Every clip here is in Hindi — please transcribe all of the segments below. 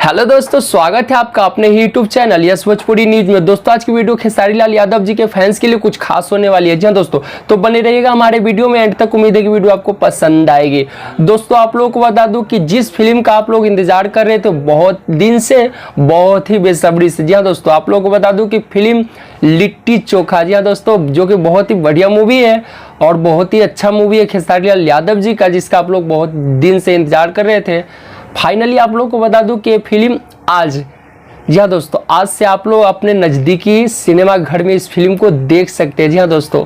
हेलो दोस्तों, स्वागत है आपका अपने YouTube channel yes Bhojpuri news में। दोस्तों आज की वीडियो खेसारी लाल यादव जी के फैंस के लिए कुछ खास होने वाली है। जी हाँ दोस्तों, तो बने रहिएगा हमारे वीडियो में एंड तक। उम्मीद है कि वीडियो आपको पसंद आएगी। दोस्तों आप लोगों को बता दूं कि जिस फिल्म का आप लोग इंतजार कर रहे थे बहुत दिन से, बहुत ही बेसब्री से, जी हाँ दोस्तों आप लोगों को बता दूं कि फिल्म लिट्टी चोखा, जी हाँ दोस्तों, जो कि बहुत ही बढ़िया मूवी है और बहुत ही अच्छा मूवी है खेसारी लाल यादव जी का, जिसका आप लोग बहुत दिन से इंतजार कर रहे थे। फाइनली आप लोगों को बता दूं कि फिल्म आज, जी हाँ दोस्तों, आज से आप लोग अपने नज़दीकी सिनेमा घर में इस फिल्म को देख सकते हैं। जी हाँ दोस्तों,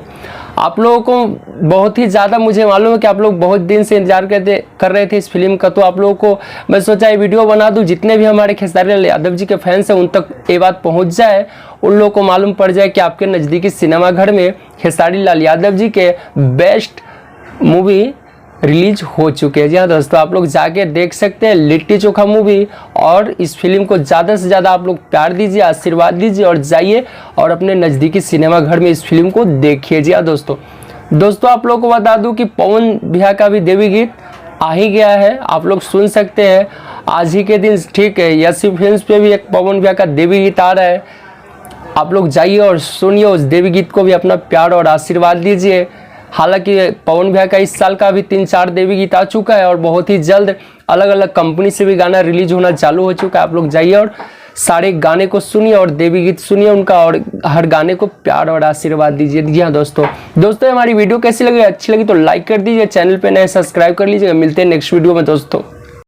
आप लोगों को बहुत ही ज़्यादा, मुझे मालूम है कि आप लोग बहुत दिन से इंतजार कर रहे थे इस फिल्म का, तो आप लोगों को मैं सोचा ये वीडियो बना दूं, जितने भी हमारे खेसारी लाल यादव जी के फैंस हैं उन तक ये बात पहुँच जाए, उन लोगों को मालूम पड़ जाए कि आपके नज़दीकी सिनेमा घर में खेसारी लाल यादव जी के बेस्ट मूवी रिलीज हो चुके हैं। जी हाँ दोस्तों, आप लोग जाके देख सकते हैं लिट्टी चोखा मूवी, और इस फिल्म को ज़्यादा से ज़्यादा आप लोग प्यार दीजिए, आशीर्वाद दीजिए और जाइए और अपने नज़दीकी सिनेमा घर में इस फिल्म को देखिए। जी हाँ दोस्तों आप लोग को बता दूं कि पवन भैया का भी देवी गीत आ ही गया है, आप लोग सुन सकते हैं आज ही के दिन। ठीक है, यसी फिल्म पे भी एक पवन भैया का देवी गीत आ रहा है, आप लोग जाइए और सुनिए उस देवी गीत को भी अपना प्यार और आशीर्वाद दीजिए। हालांकि पवन भैया का इस साल का भी 3-4 देवी गीत आ चुका है और बहुत ही जल्द अलग अलग कंपनी से भी गाना रिलीज होना चालू हो चुका है। आप लोग जाइए और सारे गाने को सुनिए और देवी गीत सुनिए उनका, और हर गाने को प्यार और आशीर्वाद दीजिए। जी हाँ दोस्तों हमारी वीडियो कैसी लगी, अच्छी लगी तो लाइक कर दीजिए, चैनल पे नए सब्सक्राइब कर लीजिएगा। मिलते हैं नेक्स्ट वीडियो में दोस्तों।